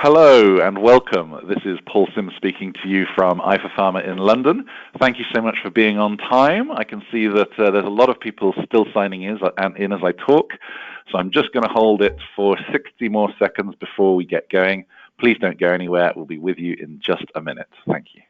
Hello and welcome. This is Paul Sims speaking to you from eyeforpharma in London. Thank you so much for being on time. I can see that there's a lot of people still signing in as I talk, so I'm just going to hold it for 60 more seconds before we get going. Please don't go anywhere. We'll be with you in just a minute. Thank you.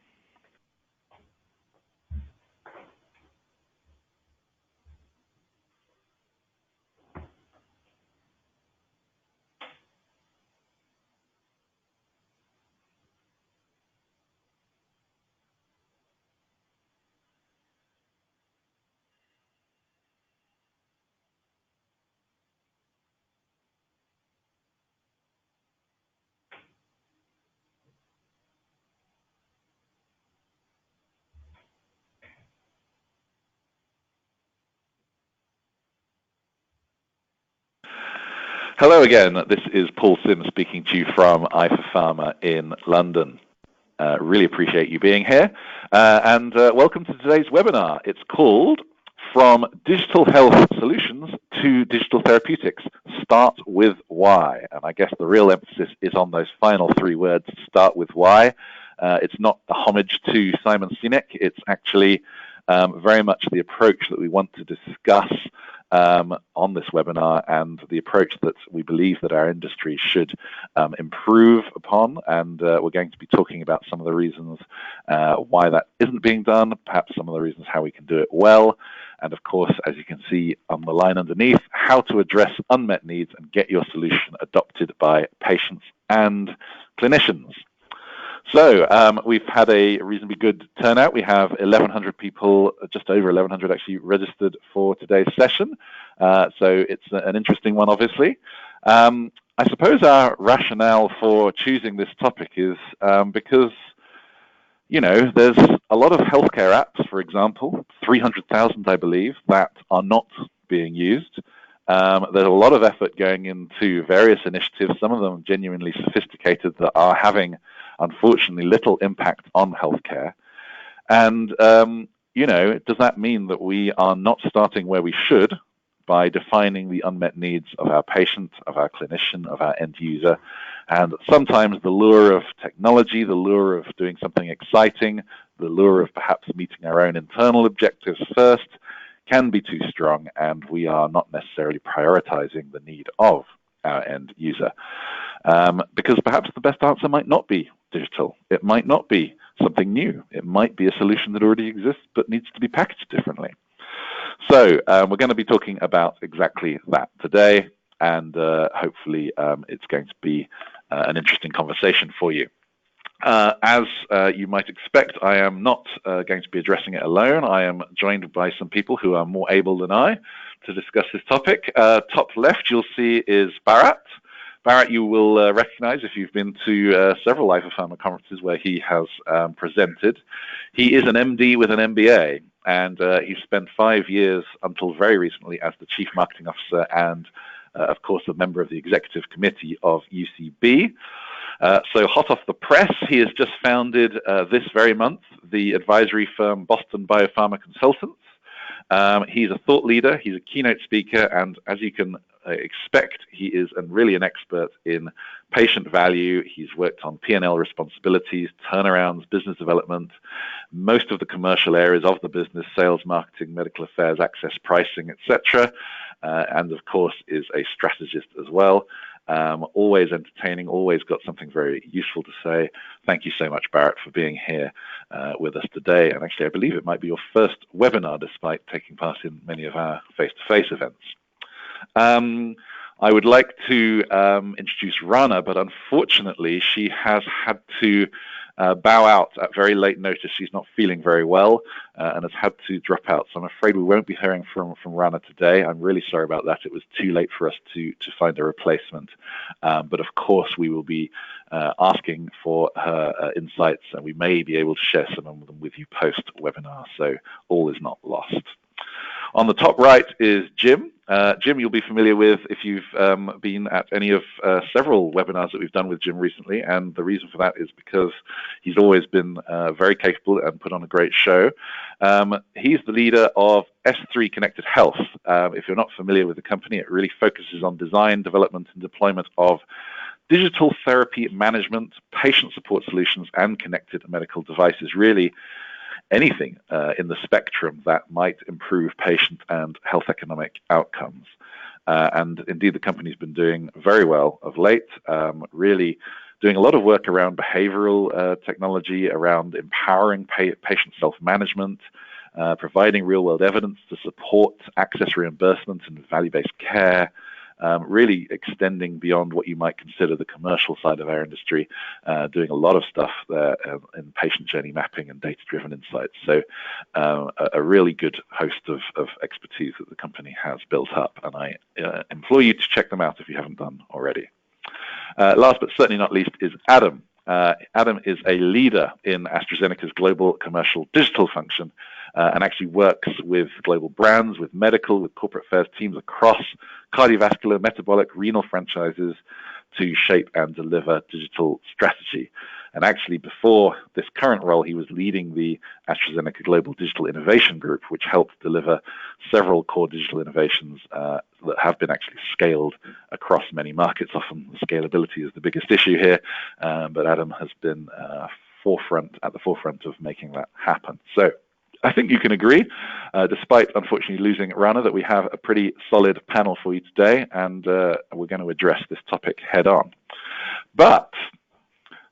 Hello again. This is Paul Sims speaking to you from eyeforpharma in London. Really appreciate you being here. And welcome to today's webinar. It's called From Digital Health Solutions to Digital Therapeutics, Start with Why. And I guess the real emphasis is on those final three words, start with why. It's not a homage to Simon Sinek. It's actually very much the approach that we want to discuss on this webinar, and the approach that we believe that our industry should improve upon. And we're going to be talking about some of the reasons why that isn't being done, perhaps some of the reasons how we can do it well, and of course, as you can see on the line underneath, how to address unmet needs and get your solution adopted by patients and clinicians. So we've had a reasonably good turnout. We have 1,100 people, just over 1,100 actually, registered for today's session. So it's an interesting one, obviously. I suppose our rationale for choosing this topic is because, you know, there's a lot of healthcare apps, for example, 300,000, I believe, that are not being used. There's a lot of effort going into various initiatives, some of them genuinely sophisticated, that are having, unfortunately, little impact on healthcare. And, you know, does that mean that we are not starting where we should by defining the unmet needs of our patient, of our clinician, of our end user? And sometimes the lure of technology, the lure of doing something exciting, the lure of perhaps meeting our own internal objectives first can be too strong, and we are not necessarily prioritizing the need of our end user. Because perhaps the best answer might not be digital. It might not be something new. It might be a solution that already exists but needs to be packaged differently. So we're going to be talking about exactly that today, and hopefully it's going to be an interesting conversation for you. As you might expect, I am not going to be addressing it alone. I am joined by some people who are more able than I to discuss this topic. Top left, you'll see, is Bharat. Bharat, you will recognize if you've been to several eyeforpharma conferences where he has presented. He is an MD with an MBA, and he spent 5 years until very recently as the Chief Marketing Officer and, of course, a member of the Executive Committee of UCB. So hot off the press, he has just founded this very month the advisory firm Boston Biopharma Consultants. He's a thought leader, he's a keynote speaker, and as you can expect, he is really an expert in patient value. He's worked on P&L responsibilities, turnarounds, business development, most of the commercial areas of the business, sales, marketing, medical affairs, access, pricing, etc. And of course is a strategist as well. Always entertaining, always got something very useful to say. Thank you so much, Bharat, for being here with us today. And actually, I believe it might be your first webinar, despite taking part in many of our face-to-face events. I would like to introduce Rana, but unfortunately, she has had to bow out at very late notice. She's not feeling very well and has had to drop out. So I'm afraid we won't be hearing from Rana today. I'm really sorry about that. It was too late for us to find a replacement. But of course, we will be asking for her insights, and we may be able to share some of them with you post-webinar. So all is not lost. On the top right is Jim. Jim, you'll be familiar with if you've been at any of several webinars that we've done with Jim recently, and the reason for that is because he's always been very capable and put on a great show. He's the leader of S3 Connected Health. If you're not familiar with the company, it really focuses on design, development, and deployment of digital therapy management, patient support solutions, and connected medical devices. Really anything in the spectrum that might improve patient and health economic outcomes. And indeed, the company's been doing very well of late, really doing a lot of work around behavioral technology, around empowering patient self-management, providing real-world evidence to support access reimbursement and value-based care, really extending beyond what you might consider the commercial side of our industry, doing a lot of stuff there in patient journey mapping and data-driven insights. So a really good host of expertise that the company has built up, and I implore you to check them out if you haven't done already. Last but certainly not least is Adam. Adam is a leader in AstraZeneca's global commercial digital function, and actually works with global brands, with medical, with corporate affairs teams across cardiovascular, metabolic, renal franchises to shape and deliver digital strategy. And actually, before this current role, he was leading the AstraZeneca Global Digital Innovation Group, which helped deliver several core digital innovations that have been actually scaled across many markets. Often scalability is the biggest issue here, but Adam has been at the forefront of making that happen. So I think you can agree, despite unfortunately losing Rana, that we have a pretty solid panel for you today, and we're going to address this topic head on. But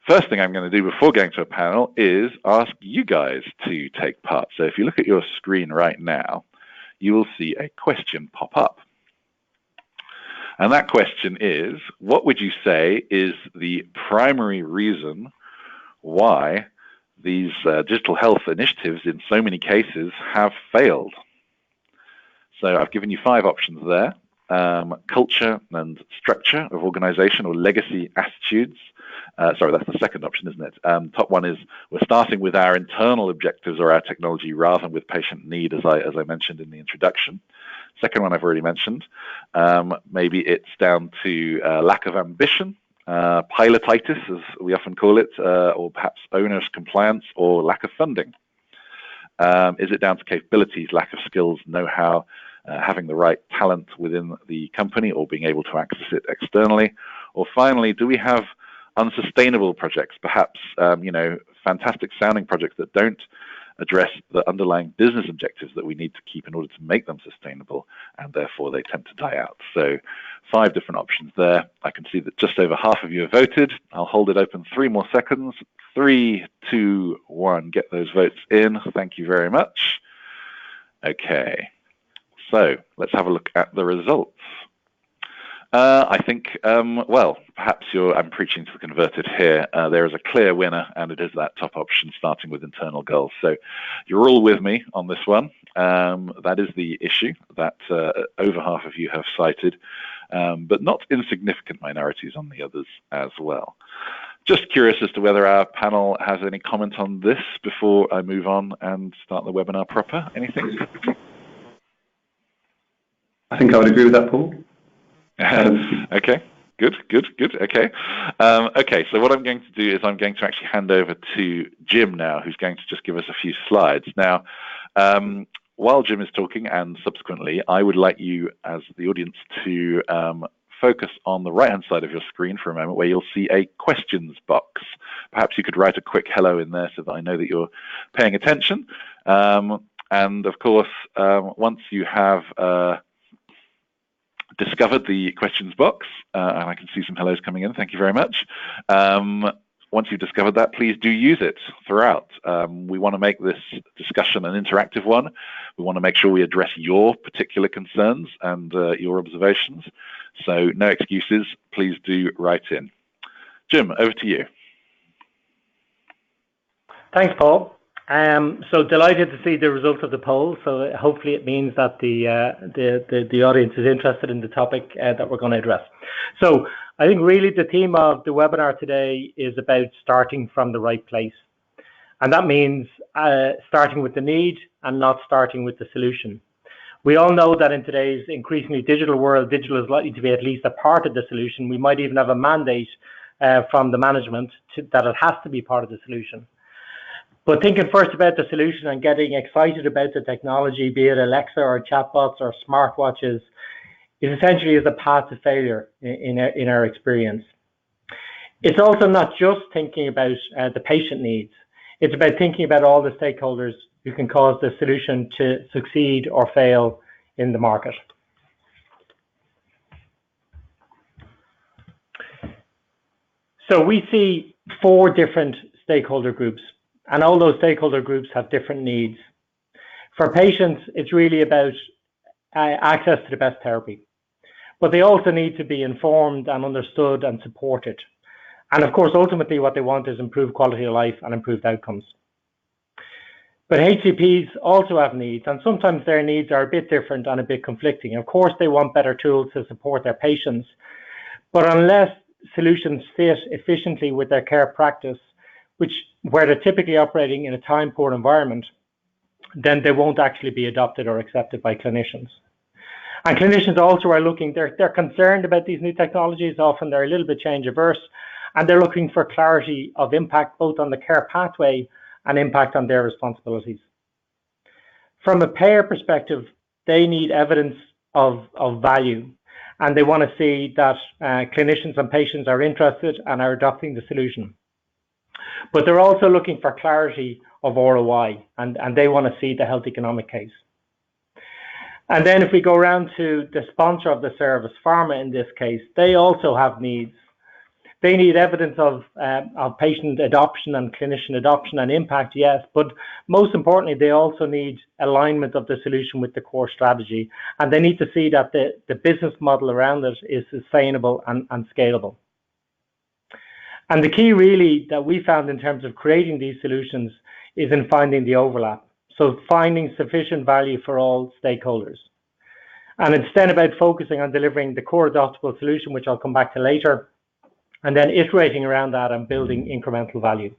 first thing I'm going to do before going to a panel is ask you guys to take part. So if you look at your screen right now, you will see a question pop up. And that question is, what would you say is the primary reason why these digital health initiatives in so many cases have failed? So I've given you 5 options there. Culture and structure of organization or legacy attitudes. Sorry, that's the second option, isn't it? Top one is we're starting with our internal objectives or our technology rather than with patient need, as I mentioned in the introduction. Second one I've already mentioned. Maybe it's down to lack of ambition, pilotitis, as we often call it, or perhaps onerous compliance or lack of funding. Is it down to capabilities, lack of skills, know-how, having the right talent within the company or being able to access it externally? Or finally, do we have unsustainable projects, perhaps fantastic sounding projects that don't address the underlying business objectives that we need to keep in order to make them sustainable, and therefore they tend to die out? So 5 different options there. I can see that just over half of you have voted. I'll hold it open 3 more seconds. 3, 2, 1. Get those votes in. Thank you very much. Okay. So let's have a look at the results. I think, well, perhaps I'm preaching to the converted here. There is a clear winner, and it is that top option, starting with internal goals. So you're all with me on this one. That is the issue that over half of you have cited, but not insignificant minorities on the others as well. Just curious as to whether our panel has any comment on this before I move on and start the webinar proper. Anything? I think I would agree with that, Paul. Okay, good. Okay. Okay, so what I'm going to do is I'm going to actually hand over to Jim now, who's going to just give us a few slides. Now, while Jim is talking, and subsequently, I would like you as the audience to focus on the right-hand side of your screen for a moment, where you'll see a questions box. Perhaps you could write a quick hello in there so that I know that you're paying attention. And of course, once you have discovered the questions box, and I can see some hellos coming in, thank you very much. Once you've discovered that, please do use it throughout. We want to make this discussion an interactive one. We want to make sure we address your particular concerns and your observations. So no excuses, please do write in. Jim, over to you. Thanks, Paul. So delighted to see the results of the poll. So hopefully it means that the audience is interested in the topic that we're going to address. So I think really the theme of the webinar today is about starting from the right place. And that means starting with the need and not starting with the solution. We all know that in today's increasingly digital world, digital is likely to be at least a part of the solution. We might even have a mandate from the management that it has to be part of the solution. But thinking first about the solution and getting excited about the technology, be it Alexa or chatbots or smartwatches, is essentially a path to failure in our experience. It's also not just thinking about the patient needs. It's about thinking about all the stakeholders who can cause the solution to succeed or fail in the market. So we see 4 different stakeholder groups, and all those stakeholder groups have different needs. For patients, it's really about access to the best therapy, but they also need to be informed and understood and supported. And of course, ultimately what they want is improved quality of life and improved outcomes. But HCPs also have needs, and sometimes their needs are a bit different and a bit conflicting. Of course, they want better tools to support their patients, but unless solutions fit efficiently with their care practice, where they're typically operating in a time-poor environment, then they won't actually be adopted or accepted by clinicians. And clinicians also are looking, they're concerned about these new technologies. Often they're a little bit change averse, and they're looking for clarity of impact both on the care pathway and impact on their responsibilities. From a payer perspective, they need evidence of value, and they want to see that clinicians and patients are interested and are adopting the solution. But they're also looking for clarity of ROI, and they want to see the health economic case. And then if we go around to the sponsor of the service, Pharma in this case, they also have needs. They need evidence of patient adoption and clinician adoption and impact, yes, but most importantly, they also need alignment of the solution with the core strategy, and they need to see that the business model around it is sustainable and scalable. And the key really that we found in terms of creating these solutions is in finding the overlap. So finding sufficient value for all stakeholders. And it's then about focusing on delivering the core adoptable solution, which I'll come back to later, and then iterating around that and building incremental value.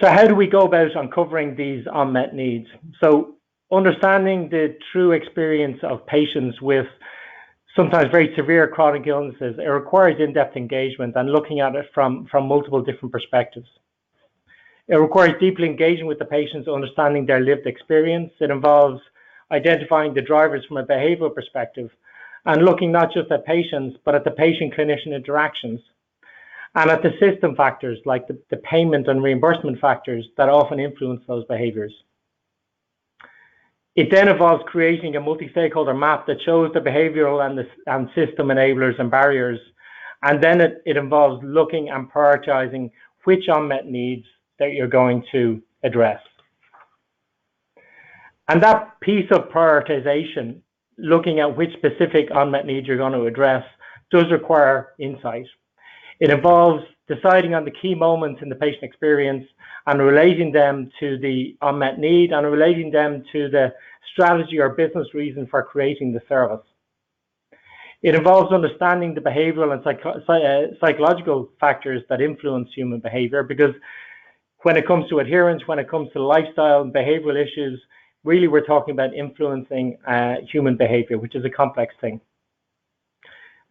So how do we go about uncovering these unmet needs? So understanding the true experience of patients with sometimes very severe chronic illnesses, it requires in-depth engagement and looking at it from multiple different perspectives. It requires deeply engaging with the patients, understanding their lived experience. It involves identifying the drivers from a behavioral perspective and looking not just at patients, but at the patient-clinician interactions and at the system factors like the payment and reimbursement factors that often influence those behaviors. It then involves creating a multi-stakeholder map that shows the behavioral and system enablers and barriers. And then it involves looking and prioritizing which unmet needs that you're going to address. And that piece of prioritization, looking at which specific unmet needs you're going to address, does require insight. It involves deciding on the key moments in the patient experience and relating them to the unmet need and relating them to the strategy or business reason for creating the service. It involves understanding the behavioral and psychological factors that influence human behavior, because when it comes to adherence, when it comes to lifestyle and behavioral issues, really we're talking about influencing human behavior, which is a complex thing.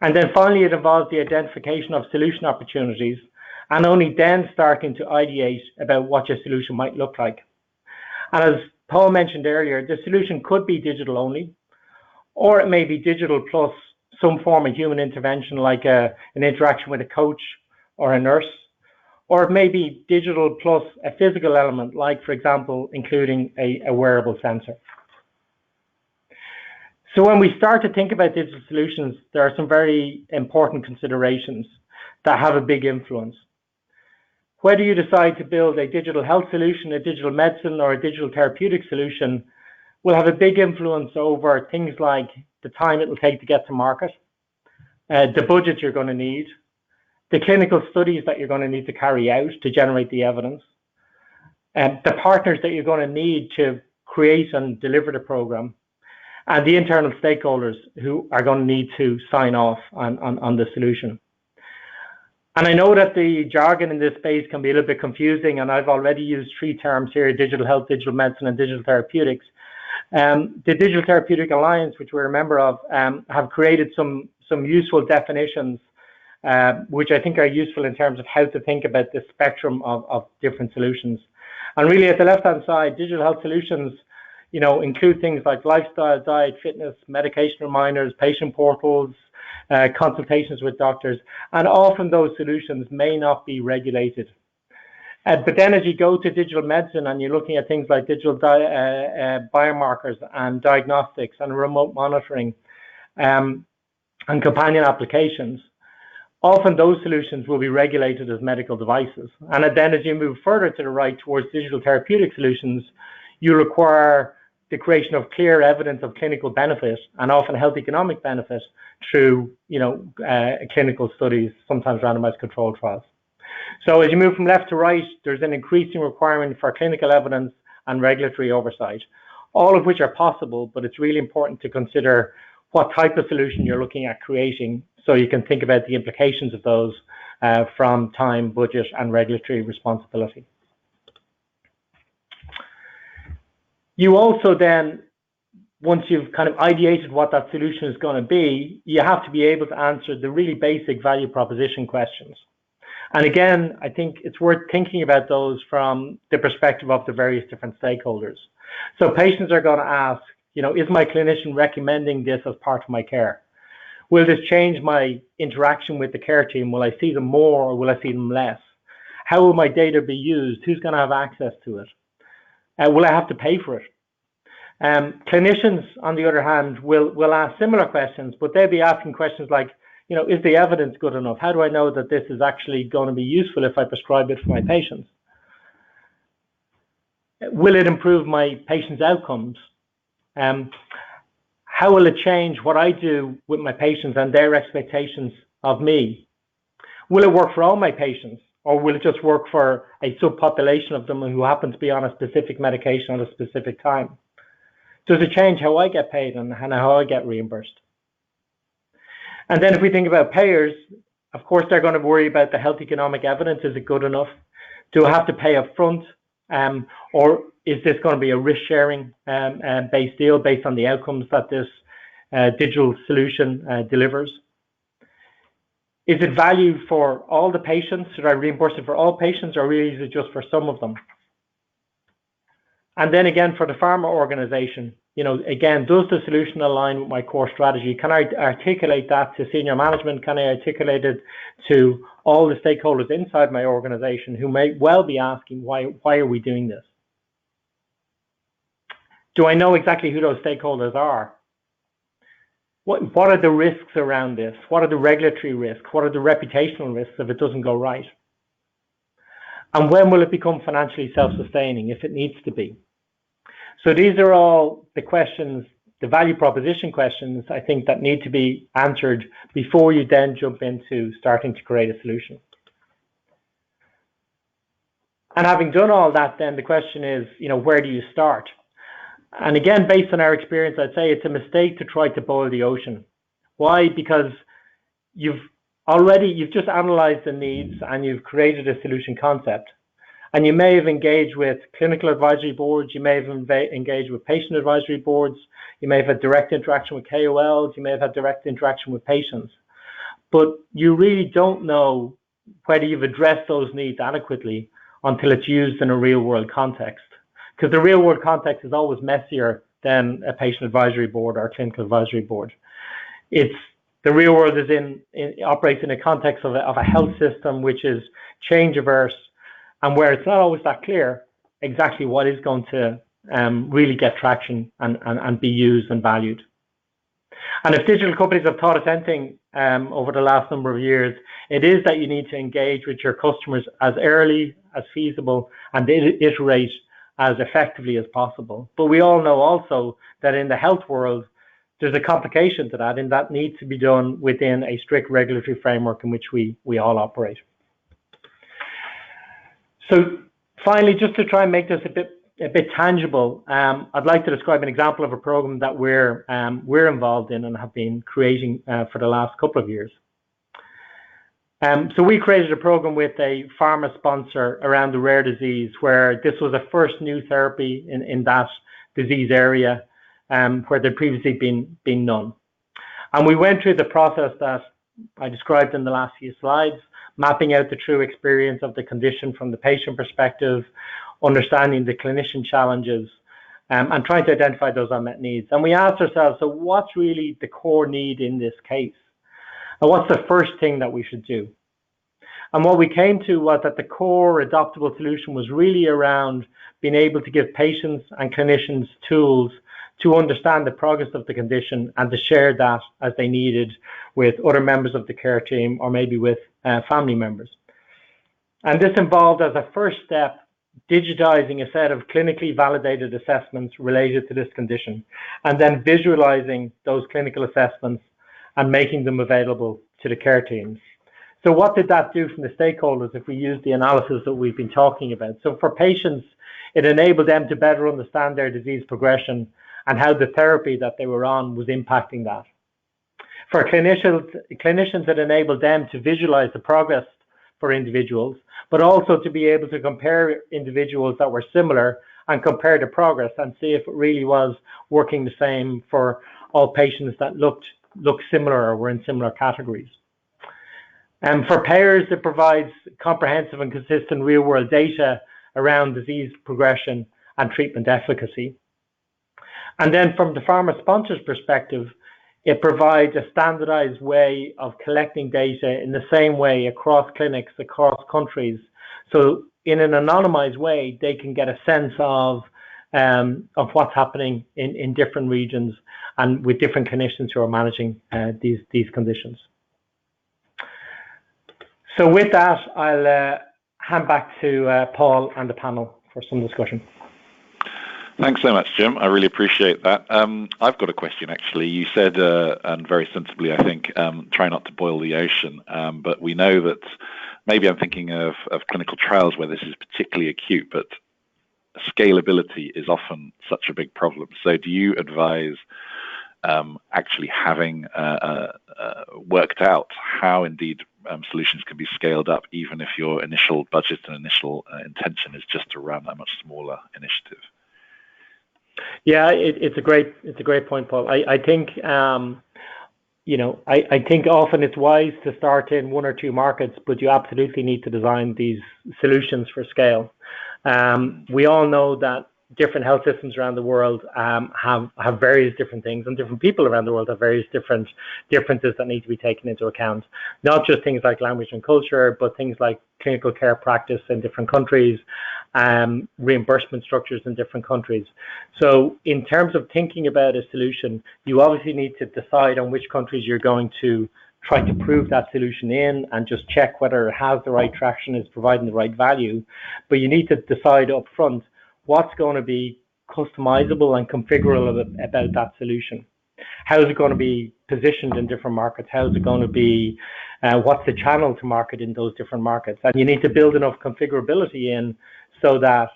And then finally, it involves the identification of solution opportunities, and only then starting to ideate about what your solution might look like. And as Paul mentioned earlier, the solution could be digital only, or it may be digital plus some form of human intervention, like an interaction with a coach or a nurse, or it may be digital plus a physical element, like, for example, including a wearable sensor. So when we start to think about digital solutions, there are some very important considerations that have a big influence. Whether you decide to build a digital health solution, a digital medicine, or a digital therapeutic solution will have a big influence over things like the time it will take to get to market, the budget you're going to need, the clinical studies that you're going to need to carry out to generate the evidence, the partners that you're going to need to create and deliver the program, and the internal stakeholders who are going to need to sign off on the solution. And I know that the jargon in this space can be a little bit confusing, and I've already used 3 terms here: digital health, digital medicine, and digital therapeutics. The Digital Therapeutic Alliance, which we're a member of, have created some useful definitions, which I think are useful in terms of how to think about the spectrum of different solutions. And really, at the left-hand side, digital health solutions, include things like lifestyle, diet, fitness, medication reminders, patient portals, consultations with doctors, and often those solutions may not be regulated. But then as you go to digital medicine and you're looking at things like digital biomarkers and diagnostics and remote monitoring and companion applications, often those solutions will be regulated as medical devices. And then as you move further to the right towards digital therapeutic solutions, you require the creation of clear evidence of clinical benefit and often health economic benefit through, clinical studies, sometimes randomized controlled trials. So as you move from left to right, there's an increasing requirement for clinical evidence and regulatory oversight, all of which are possible, but it's really important to consider what type of solution you're looking at creating so you can think about the implications of those from time, budget, and regulatory responsibility. You also then, once you've kind of ideated what that solution is going to be, you have to be able to answer the really basic value proposition questions. And again, I think it's worth thinking about those from the perspective of the various different stakeholders. So patients are going to ask, is my clinician recommending this as part of my care? Will this change my interaction with the care team? Will I see them more or will I see them less? How will my data be used? Who's going to have access to it? Will I have to pay for it? Clinicians, on the other hand, will ask similar questions, but they'll be asking questions like, is the evidence good enough? How do I know that this is actually going to be useful if I prescribe it for my patients? Will it improve my patients' outcomes? How will it change what I do with my patients and their expectations of me? Will it work for all my patients, or will it just work for a subpopulation of them who happen to be on a specific medication at a specific time? Does it change how I get paid and how I get reimbursed? And then if we think about payers, of course, they're going to worry about the health economic evidence. Is it good enough? Do I have to pay up front? Or is this going to be a risk-sharing based deal based on the outcomes that this digital solution delivers? Is it value for all the patients? Should I reimburse it for all patients, or really is it just for some of them? And then again, for the pharma organization, again, does the solution align with my core strategy? Can I articulate that to senior management? Can I articulate it to all the stakeholders inside my organization who may well be asking, why are we doing this? Do I know exactly who those stakeholders are? What are the risks around this? What are the regulatory risks? What are the reputational risks if it doesn't go right? And when will it become financially self-sustaining, if it needs to be? So these are all the questions, the value proposition questions, I think, that need to be answered before you then jump into starting to create a solution. And having done all that, then the question is, where do you start? And again, based on our experience, I'd say it's a mistake to try to boil the ocean. Why? Because you've just analyzed the needs and you've created a solution concept. And you may have engaged with clinical advisory boards, you may have engaged with patient advisory boards, you may have had direct interaction with KOLs, you may have had direct interaction with patients. But you really don't know whether you've addressed those needs adequately until it's used in a real world context. Because the real world context is always messier than a patient advisory board or a clinical advisory board. The real world operates in a context of a health system which is change averse, and where it's not always that clear exactly what is going to really get traction and be used and valued. And if digital companies have taught us anything over the last number of years, it is that you need to engage with your customers as early as feasible and iterate as effectively as possible. But we all know also that in the health world, there's a complication to that, and that needs to be done within a strict regulatory framework in which we all operate. So finally, just to try and make this a bit tangible, I'd like to describe an example of a program that we're involved in and have been creating for the last couple of years. So we created a program with a pharma sponsor around the rare disease, where this was a first new therapy in that disease area, where there'd previously been none. And we went through the process that I described in the last few slides, mapping out the true experience of the condition from the patient perspective, understanding the clinician challenges, and trying to identify those unmet needs. And we asked ourselves, so what's really the core need in this case? And what's the first thing that we should do? And what we came to was that the core adoptable solution was really around being able to give patients and clinicians tools to understand the progress of the condition and to share that as they needed with other members of the care team or maybe with family members. And this involved, as a first step, digitizing a set of clinically validated assessments related to this condition, and then visualizing those clinical assessments and making them available to the care teams. So what did that do from the stakeholders if we use the analysis that we've been talking about? So for patients, it enabled them to better understand their disease progression and how the therapy that they were on was impacting that. For clinicians, it enabled them to visualize the progress for individuals, but also to be able to compare individuals that were similar and compare the progress and see if it really was working the same for all patients that looked similar or were in similar categories. And for payers, it provides comprehensive and consistent real-world data around disease progression and treatment efficacy. And then from the pharma sponsor's perspective, it provides a standardized way of collecting data in the same way across clinics, across countries. So in an anonymized way, they can get a sense of what's happening in different regions and with different clinicians who are managing these conditions. So with that, I'll hand back to Paul and the panel for some discussion. Thanks so much, Jim. I really appreciate that. I've got a question, actually. You said, and very sensibly, I think, try not to boil the ocean. But we know that maybe I'm thinking of clinical trials where this is particularly acute, but scalability is often such a big problem. So do you advise actually having worked out how indeed solutions can be scaled up, even if your initial budget and initial intention is just to run a much smaller initiative? Yeah, it's a great point, Paul. I think I think often it's wise to start in one or two markets, but you absolutely need to design these solutions for scale. We all know that different health systems around the world have various different things, and different people around the world have various differences that need to be taken into account. Not just things like language and culture, but things like clinical care practice in different countries, reimbursement structures in different countries. So in terms of thinking about a solution, you obviously need to decide on which countries you're going to try to prove that solution in and just check whether it has the right traction, is providing the right value. But you need to decide up front what's going to be customizable and configurable about that solution. How is it going to be positioned in different markets? How is it going to be, what's the channel to market in those different markets? And you need to build enough configurability in so that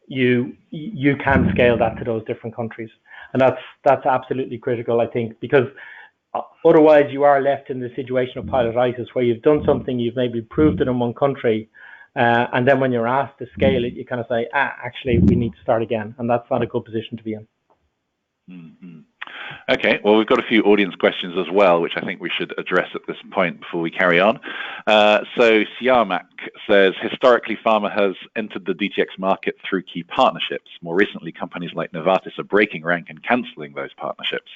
you can scale that to those different countries. And that's absolutely critical, I think, because otherwise you are left in the situation of pilotitis where you've done something, you've maybe proved it in one country, and then when you're asked to scale it, you kind of say, actually, we need to start again. And that's not a good position to be in. Mm-hmm. Okay, well, we've got a few audience questions as well, which I think we should address at this point before we carry on. So Siamak says, historically, pharma has entered the DTx market through key partnerships. More recently, companies like Novartis are breaking rank and cancelling those partnerships.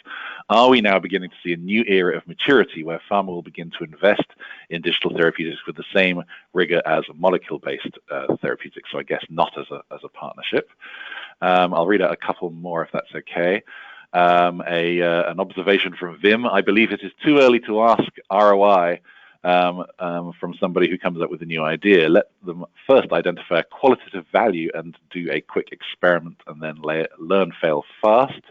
Are we now beginning to see a new era of maturity where pharma will begin to invest in digital therapeutics with the same rigor as molecule-based therapeutics? So I guess not as a partnership. I'll read out a couple more if that's okay. An observation from Vim. I believe it is too early to ask ROI from somebody who comes up with a new idea. Let them first identify a qualitative value and do a quick experiment and then learn, fail fast.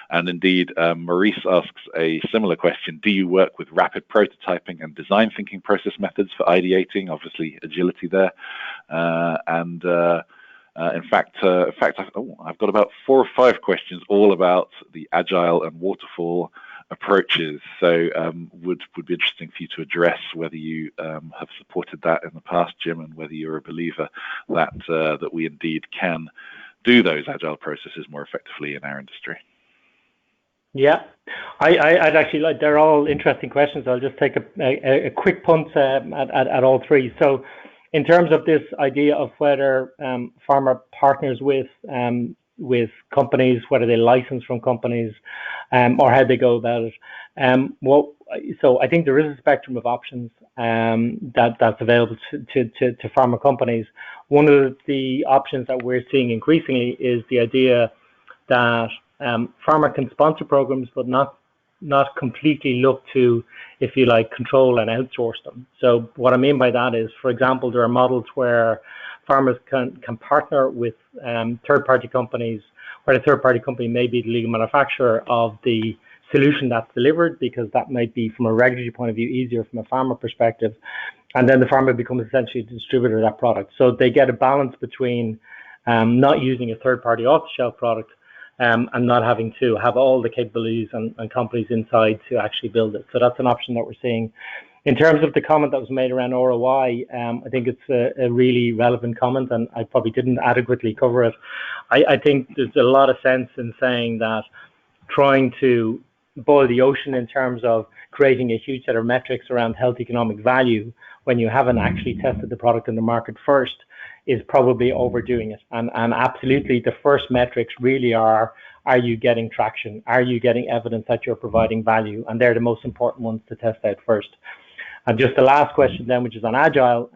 And indeed, Maurice asks a similar question. Do you work with rapid prototyping and design thinking process methods for ideating? Obviously, agility there. In fact, I've got about 4 or 5 questions all about the agile and waterfall approaches. So would be interesting for you to address whether you have supported that in the past, Jim, and whether you're a believer that we indeed can do those agile processes more effectively in our industry. Yeah, I'd actually like, they're all interesting questions. I'll just take a quick punt at all 3. So in terms of this idea of whether pharma partners with companies, whether they license from companies, or how they go about it, so I think there is a spectrum of options that's available to pharma companies. One of the options that we're seeing increasingly is the idea that pharma can sponsor programs, but not completely look to, if you like, control and outsource them. So what I mean by that is, for example, there are models where pharmas can partner with third-party companies, where the third-party company may be the legal manufacturer of the solution that's delivered, because that might be, from a regulatory point of view, easier from a pharma perspective. And then the pharma becomes essentially the distributor of that product. So they get a balance between not using a third-party off-the-shelf product and not having to have all the capabilities and companies inside to actually build it. So that's an option that we're seeing. In terms of the comment that was made around ROI, I think it's a really relevant comment, and I probably didn't adequately cover it. I think there's a lot of sense in saying that trying to boil the ocean in terms of creating a huge set of metrics around health economic value when you haven't actually tested the product in the market first is probably overdoing it. And absolutely, the first metrics really are you getting traction? Are you getting evidence that you're providing value? And they're the most important ones to test out first. And just the last question then, which is on Agile,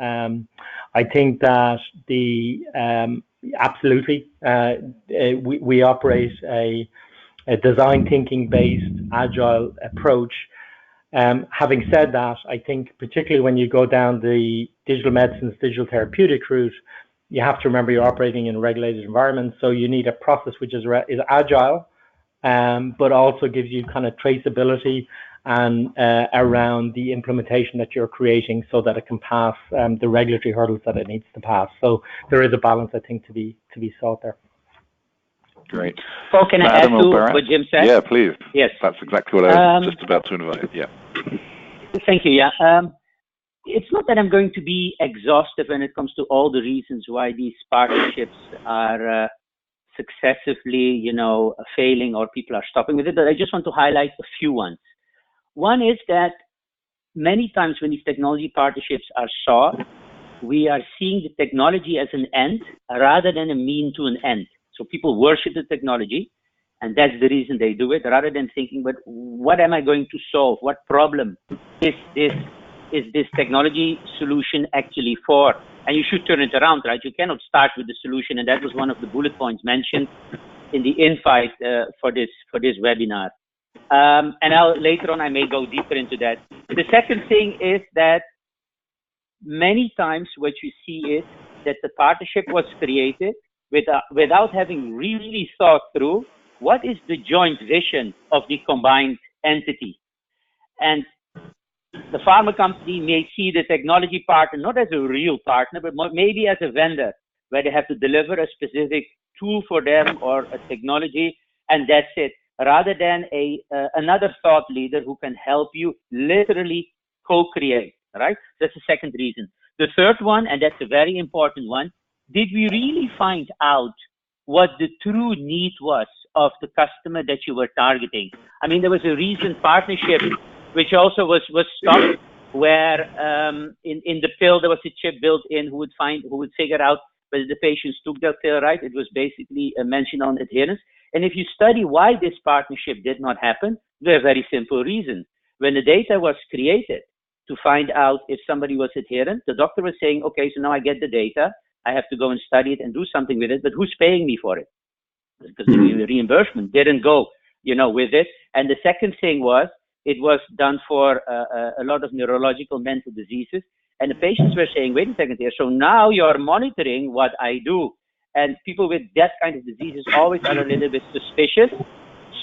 I think that absolutely, we operate a design thinking based Agile approach. Having said that, I think particularly when you go down the digital medicines, digital therapeutic route, you have to remember you're operating in a regulated environment. So you need a process which is agile, but also gives you kind of traceability and around the implementation that you're creating, so that it can pass the regulatory hurdles that it needs to pass. So there is a balance, I think, to be sought there. Great. Paul, can I add to what Jim said? Yeah, pleys. Yes. That's exactly what I was just about to invite. Yeah. Thank you. Yeah. It's not that I'm going to be exhaustive when it comes to all the reasons why these partnerships are successively, failing or people are stopping with it, but I just want to highlight a few ones. One is that many times when these technology partnerships are sought, we are seeing the technology as an end rather than a mean to an end. So people worship the technology, and that's the reason they do it, rather than thinking, but what am I going to solve? What problem is this technology solution actually for? And you should turn it around, right? You cannot start with the solution, and that was one of the bullet points mentioned in the invite for this webinar. And later on, I may go deeper into that. The second thing is that many times what you see is that the partnership was created without having really thought through what is the joint vision of the combined entity. And the pharma company may see the technology partner not as a real partner, but maybe as a vendor, where they have to deliver a specific tool for them or a technology, and that's it, rather than another thought leader who can help you literally co-create, right? That's the second reason. The third one, and that's a very important one, did we really find out what the true need was of the customer that you were targeting? I mean, there was a recent partnership which also was stopped, where in the pill there was a chip built in who would figure out whether the patients took that pill right. It was basically a mention on adherence. And if you study why this partnership did not happen, there are very simple reasons. When the data was created to find out if somebody was adherent, the doctor was saying, okay, so now I get the data. I have to go and study it and do something with it, but who's paying me for it? Because the reimbursement didn't go, with it. And the second thing was, it was done for a lot of neurological mental diseases. And the patients were saying, wait a second here, so now you're monitoring what I do. And people with that kind of diseases always are a little bit suspicious.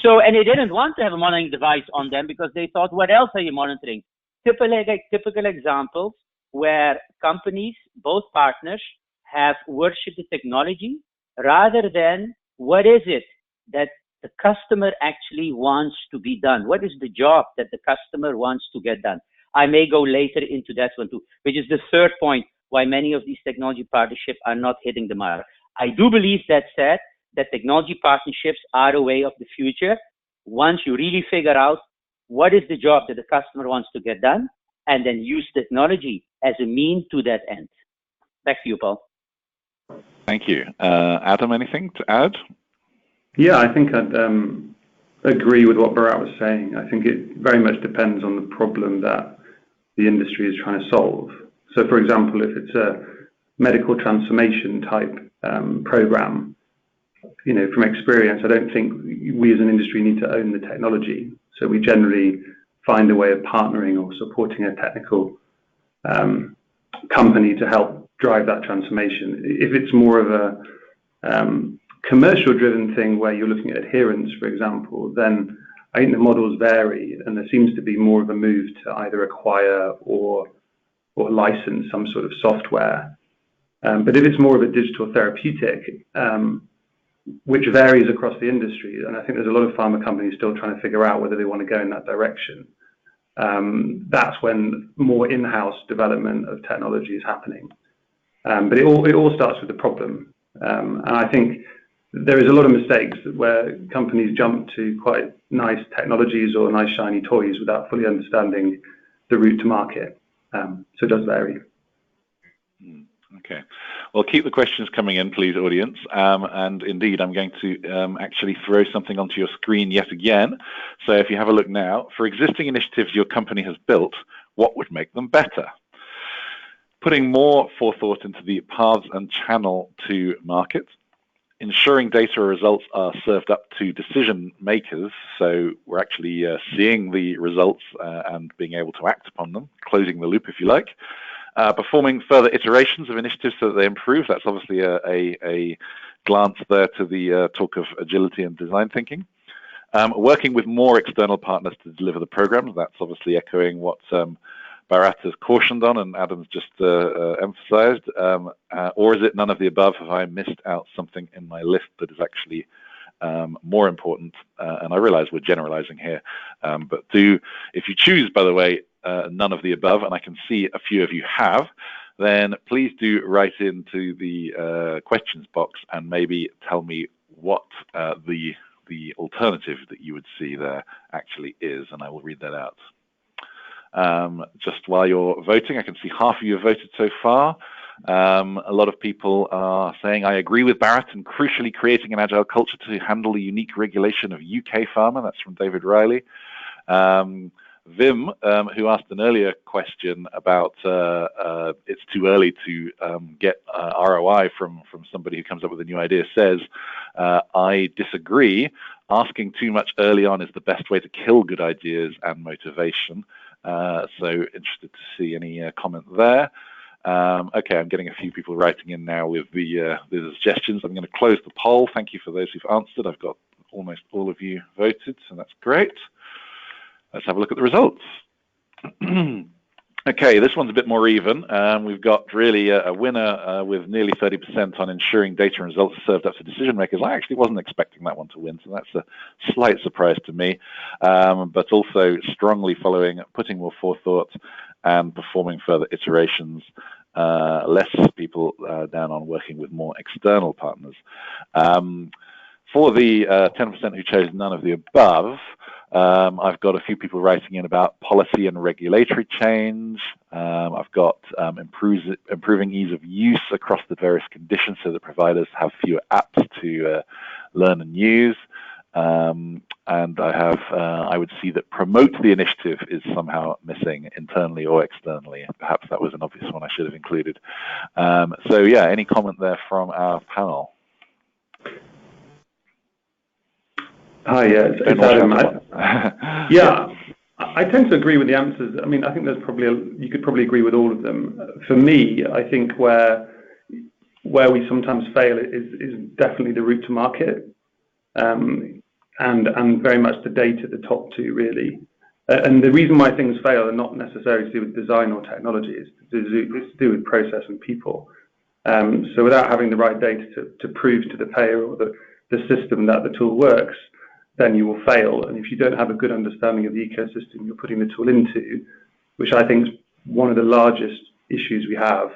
So, and they didn't want to have a monitoring device on them because they thought, what else are you monitoring? Typical examples where companies, both partners, have worshipped the technology rather than what is it that the customer actually wants to be done? What is the job that the customer wants to get done? I may go later into that one too, which is the third point why many of these technology partnerships are not hitting the mark. I do believe that said, that technology partnerships are a way of the future once you really figure out what is the job that the customer wants to get done, and then use technology as a mean to that end. Back to you, Paul. Thank you. Adam, anything to add? Yeah, I think agree with what Bharat was saying. I think it very much depends on the problem that the industry is trying to solve. So, for example, if it's a medical transformation type program, from experience, I don't think we as an industry need to own the technology. So we generally find a way of partnering or supporting a technical company to help drive that transformation. If it's more of a commercial-driven thing where you're looking at adherence, for example, then I think the models vary, and there seems to be more of a move to either acquire or license some sort of software. But if it's more of a digital therapeutic, which varies across the industry, and I think there's a lot of pharma companies still trying to figure out whether they want to go in that direction, that's when more in-house development of technology is happening. But it all starts with the problem. And I think there is a lot of mistakes where companies jump to quite nice technologies or nice shiny toys without fully understanding the route to market. So it does vary. Okay. Well, keep the questions coming in, please, audience. And indeed, I'm going to actually throw something onto your screen yet again. So if you have a look now, for existing initiatives your company has built, what would make them better? Putting more forethought into the paths and channel to market, ensuring data results are served up to decision makers, so we're actually seeing the results and being able to act upon them, closing the loop if you like. Performing further iterations of initiatives so that they improve. That's obviously a glance there to the talk of agility and design thinking. Working with more external partners to deliver the programs. That's obviously echoing what Bharat has cautioned on and Adam's just emphasized. Or is it none of the above? Have I missed out something in my list that is actually more important? And I realize we're generalizing here, but if you choose, by the way, none of the above, and I can see a few of you have, then please do write into the questions box and maybe tell me what the alternative that you would see there actually is, and I will read that out. Just while you're voting, I can see half of you have voted so far. A lot of people are saying, I agree with Bharat and crucially creating an agile culture to handle the unique regulation of UK pharma. That's from David Riley. Vim, who asked an earlier question about it's too early to get ROI from somebody who comes up with a new idea, says, I disagree. Asking too much early on is the best way to kill good ideas and motivation. So interested to see any comment there. Okay, I'm getting a few people writing in now with the suggestions. I'm going to close the poll. Thank you for those who've answered. I've got almost all of you voted, so that's great. Let's have a look at the results. Okay, this one's a bit more even. We've got really a winner with nearly 30% on ensuring data and results are served up to decision makers. I actually wasn't expecting that one to win, so that's a slight surprise to me. But also strongly following putting more forethought and performing further iterations. Less people down on working with more external partners. For the 10% who chose none of the above, I've got a few people writing in about policy and regulatory change. I've got improving ease of use across the various conditions so that providers have fewer apps to learn and use. And I would see that promote the initiative is somehow missing internally or externally. Perhaps that was an obvious one I should have included. So yeah, any comment there from our panel? Hi, it's Adam. Yeah, I tend to agree with the answers. I mean, I think there's you could probably agree with all of them. For me, I think where we sometimes fail is definitely the route to market, and very much the data, the top two really. And the reason why things fail are not necessarily to do with design or technology. It's to do with process and people. So without having the right data to prove to the payer or the system that the tool works, then you will fail. And if you don't have a good understanding of the ecosystem you're putting the tool into, which I think is one of the largest issues we have,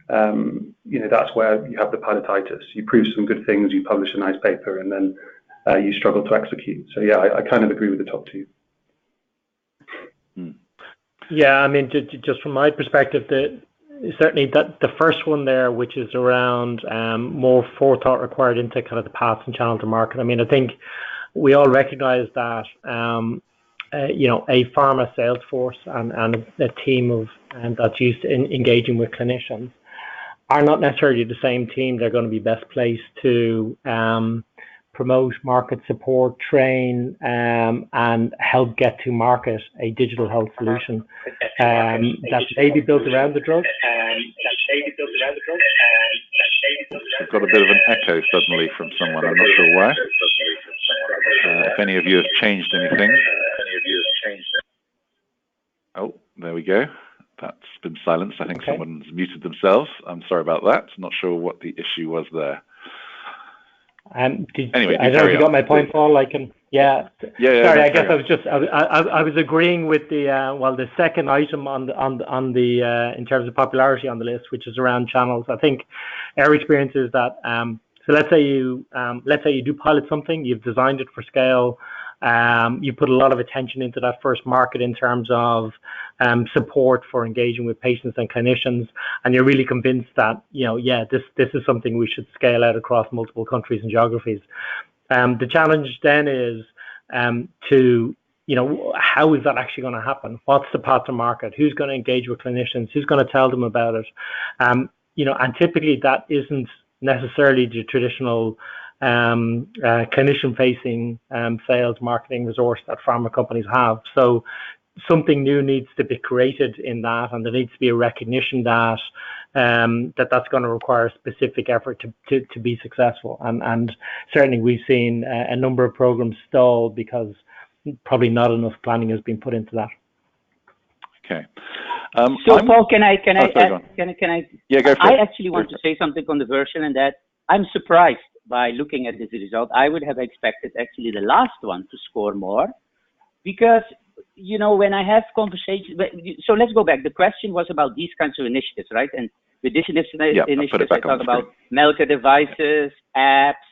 that's where you have the pilotitis. You prove some good things, you publish a nice paper, and then you struggle to execute. So yeah, I kind of agree with the top two. Yeah, I mean, just from my perspective, certainly the first one there, which is around more forethought required into kind of the paths and channel to market. I mean, I think we all recognize that a pharma sales force and a team of that's used to engaging with clinicians are not necessarily the same team. They're going to be best placed to promote, market, support, train, and help get to market a digital health solution that may be built around the drug. I've got a bit of an echo suddenly from someone. I'm not sure why. If any of you have changed anything. Oh, there we go. That's been silenced. I think someone's muted themselves. I'm sorry about that. Not sure what the issue was there. Anyway, I don't know if you got my point, Paul. I can, yeah. Sorry, I guess I was agreeing with the second item on the in terms of popularity on the list, which is around channels. I think our experience is that so let's say you do pilot something, you've designed it for scale. You put a lot of attention into that first market in terms of support for engaging with patients and clinicians, and you're really convinced that this is something we should scale out across multiple countries and geographies. The challenge then is how is that actually going to happen? What's the path to market? Who's going to engage with clinicians? Who's going to tell them about it? And typically that isn't necessarily the traditional clinician-facing sales marketing resource that pharma companies have. So something new needs to be created in that, and there needs to be a recognition that that's going to require specific effort to be successful. And certainly we've seen a number of programs stall because probably not enough planning has been put into that. Okay. So Paul, can I? Yeah, go for it. I actually want to say something controversial in that I'm surprised by looking at this result. I would have expected actually the last one to score more, because when I have conversations. So let's go back. The question was about these kinds of initiatives, right? And with this initiative, I talk about medical devices, apps,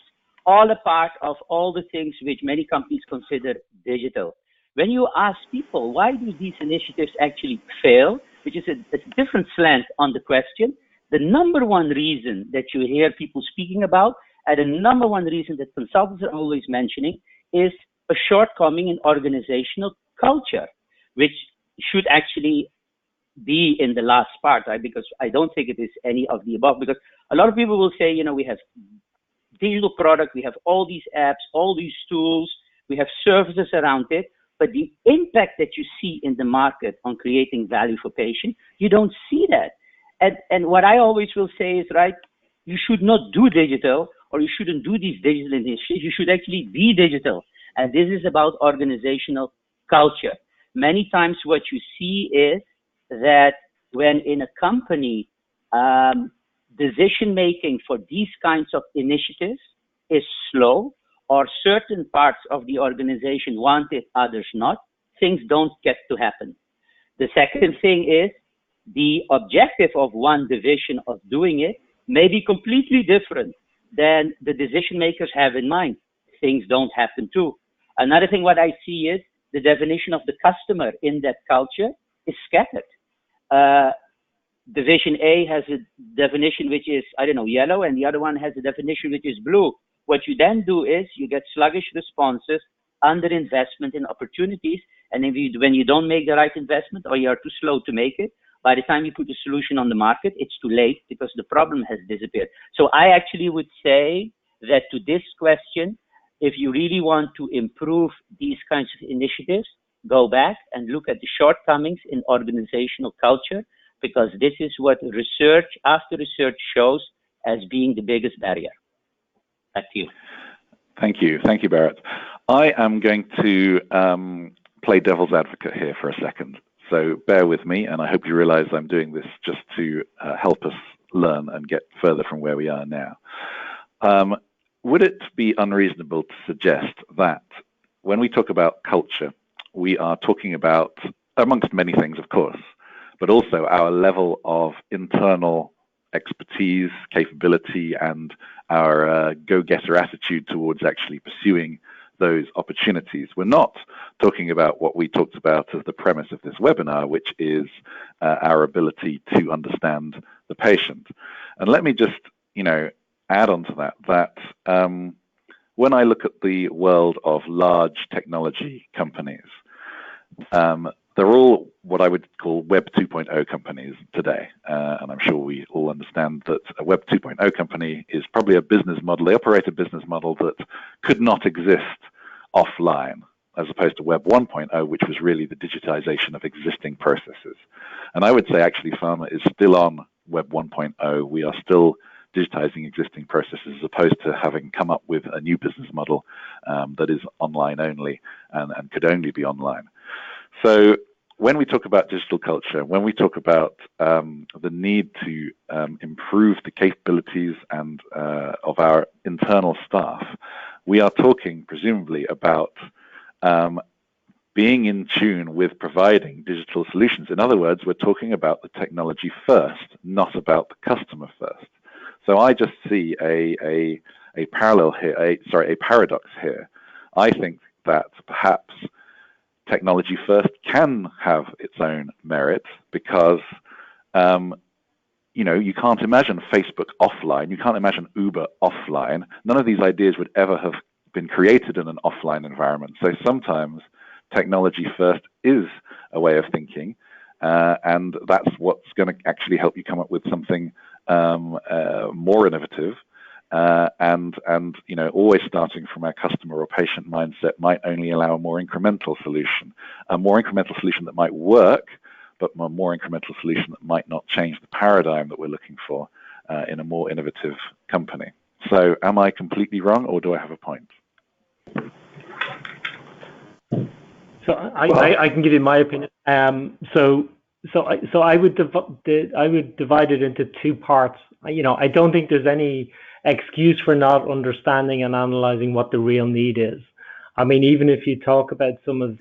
all a part of all the things which many companies consider digital. When you ask people why do these initiatives actually fail, which is a different slant on the question, the number one reason that you hear people speaking about, and the number one reason that consultants are always mentioning, is a shortcoming in organizational culture, which should actually be in the last part, right? Because I don't think it is any of the above, because a lot of people will say, we have digital product, we have all these apps, all these tools, we have services around it, but the impact that you see in the market on creating value for patients, you don't see that. And what I always will say is, right, you should not do digital, or you shouldn't do these digital initiatives. You should actually be digital. And this is about organizational culture. Many times what you see is that when in a company, decision-making for these kinds of initiatives is slow, or certain parts of the organization want it, others not, things don't get to happen. The second thing is the objective of one division of doing it may be completely different than the decision makers have in mind. Things don't happen too. Another thing what I see is the definition of the customer in that culture is scattered. Division A has a definition which is, yellow, and the other one has a definition which is blue. What you then do is you get sluggish responses, underinvestment in opportunities, and when you don't make the right investment, or you are too slow to make it, by the time you put the solution on the market, it's too late because the problem has disappeared. So I actually would say that to this question, if you really want to improve these kinds of initiatives, go back and look at the shortcomings in organizational culture, because this is what research after research shows as being the biggest barrier. Back to you. Thank you. Thank you, Barrett. I am going to play devil's advocate here for a second. So bear with me, and I hope you realize I'm doing this just to help us learn and get further from where we are now. Would it be unreasonable to suggest that when we talk about culture, we are talking about, amongst many things, of course, but also our level of internal expertise, capability, and our go-getter attitude towards actually pursuing those opportunities? We're not talking about what we talked about as the premise of this webinar, which is our ability to understand the patient. And let me just, add on to that when I look at the world of large technology companies, they're all what I would call Web 2.0 companies today. And I'm sure we all understand that a Web 2.0 company is probably a business model. They operate a business model that could not exist offline, as opposed to Web 1.0, which was really the digitization of existing processes. And I would say actually pharma is still on Web 1.0. We are still digitizing existing processes as opposed to having come up with a new business model that is online only and could only be online. So when we talk about digital culture, when we talk about the need to improve the capabilities and of our internal staff, we are talking presumably about being in tune with providing digital solutions. In other words, we're talking about the technology first, not about the customer first. So I just see a parallel here, a paradox here. I think that perhaps technology first can have its own merit because, you can't imagine Facebook offline. You can't imagine Uber offline. None of these ideas would ever have been created in an offline environment. So sometimes technology first is a way of thinking, and that's what's going to actually help you come up with something more innovative. And always starting from our customer or patient mindset might only allow a more incremental solution that might work, but a more incremental solution that might not change the paradigm that we're looking for in a more innovative company. So am I completely wrong, or do I have a point? So I can give you my opinion. So I would divide it into two parts. I don't think there's any excuse for not understanding and analyzing what the real need is. I mean, even if you talk about some of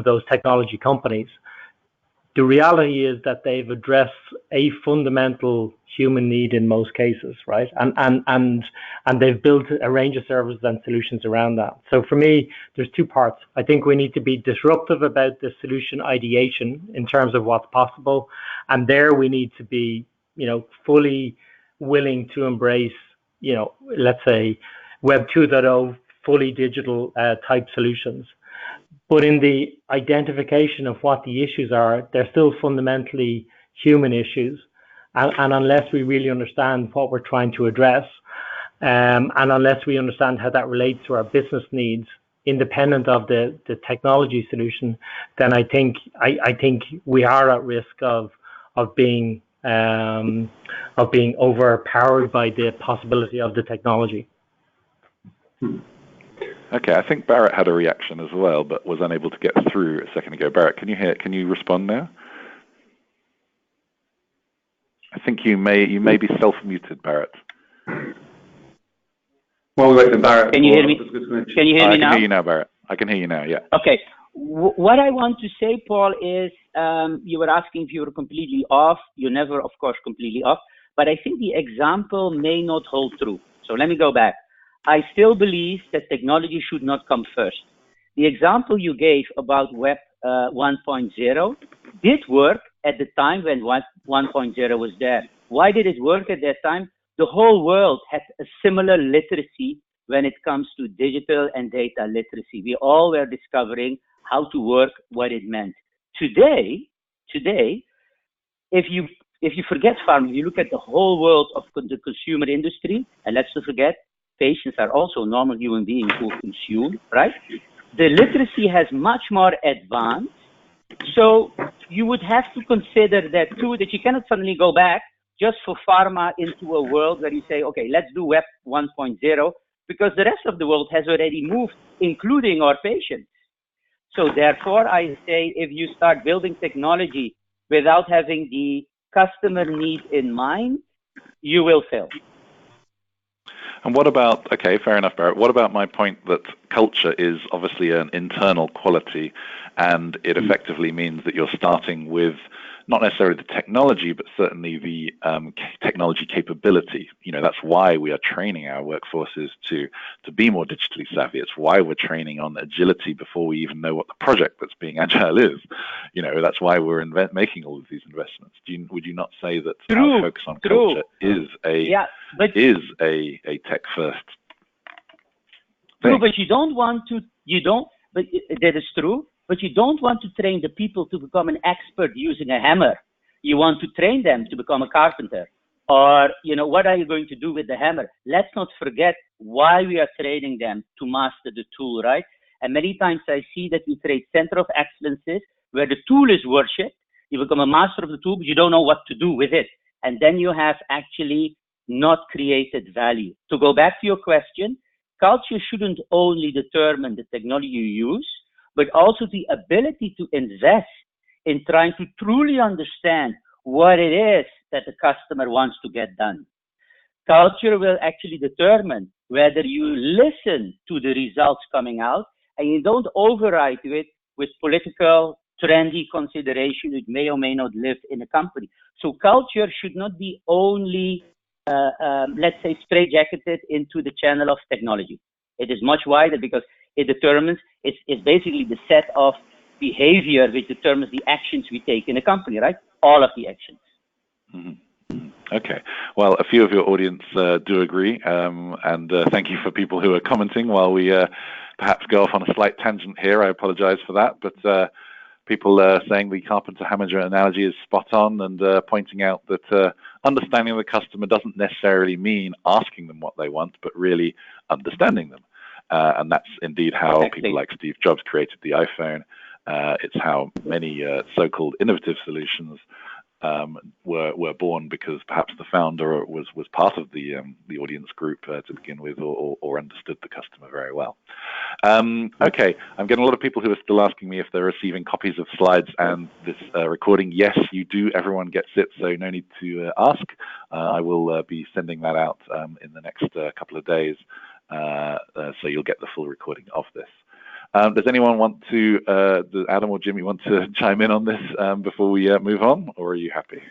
those technology companies, the reality is that they've addressed a fundamental human need in most cases, right? And they've built a range of services and solutions around that. So for me, there's two parts. I think we need to be disruptive about the solution ideation in terms of what's possible, and there we need to be, fully willing to embrace, let's say Web 2.0, fully digital type solutions. But in the identification of what the issues are, they're still fundamentally human issues. And unless we really understand what we're trying to address, and unless we understand how that relates to our business needs, independent of the technology solution, then I think we are at risk of being overpowered by the possibility of the technology. Okay, I think Barrett had a reaction as well, but was unable to get through a second ago. Barrett, can you respond now? I think you may be self-muted, Barrett. Well, we wait for Barrett. Can you hear me? Can you hear me now? I can hear you now, Barrett. I can hear you now, yeah. Okay. What I want to say, Paul, is you were asking if you were completely off. You're never, of course, completely off. But I think the example may not hold true. So let me go back. I still believe that technology should not come first. The example you gave about Web 1.0 did work at the time when 1.0 was there. Why did it work at that time? The whole world had a similar literacy when it comes to digital and data literacy. We all were discovering how to work, what it meant. Today, if you forget pharma, you look at the whole world of the consumer industry, and let's not forget, patients are also normal human beings who consume, right? The literacy has much more advanced. So you would have to consider that too, that you cannot suddenly go back just for pharma into a world where you say, okay, let's do Web 1.0, because the rest of the world has already moved, including our patients. So therefore, I say if you start building technology without having the customer need in mind, you will fail. And what about, okay, fair enough, Barrett. What about my point that culture is obviously an internal quality, and it effectively means that you're starting with not necessarily the technology, but certainly the technology capability. That's why we are training our workforces to be more digitally savvy. It's why we're training on agility before we even know what the project that's being agile is. That's why we're making all of these investments. Would you not say that our focus on culture is a tech first thing? True, but that is true. But you don't want to train the people to become an expert using a hammer. You want to train them to become a carpenter. Or, what are you going to do with the hammer? Let's not forget why we are training them to master the tool, right? And many times I see that we create center of excellences where the tool is worshipped. You become a master of the tool, but you don't know what to do with it. And then you have actually not created value. To go back to your question, culture shouldn't only determine the technology you use, but also the ability to invest in trying to truly understand what it is that the customer wants to get done. Culture will actually determine whether you listen to the results coming out and you don't override it with political, trendy consideration which may or may not live in a company. So culture should not be only, let's say, straitjacketed into the channel of technology. It is much wider because it determines, it's basically the set of behavior which determines the actions we take in a company, right? All of the actions. Mm-hmm. Okay. Well, a few of your audience do agree, and thank you for people who are commenting while we perhaps go off on a slight tangent here. I apologize for that, but people are saying the carpenter-hammer analogy is spot on, and pointing out that understanding the customer doesn't necessarily mean asking them what they want, but really understanding them. And that's indeed how people like Steve Jobs created the iPhone. It's how many so-called innovative solutions were born, because perhaps the founder was part of the audience group to begin with, or understood the customer very well. Okay, I'm getting a lot of people who are still asking me if they're receiving copies of slides and this recording. Yes, you do. Everyone gets it, so no need to ask. I will be sending that out in the next couple of days, so you'll get the full recording of this. Does anyone want to, Adam or Jim, you want to chime in on this before we move on, or are you happy?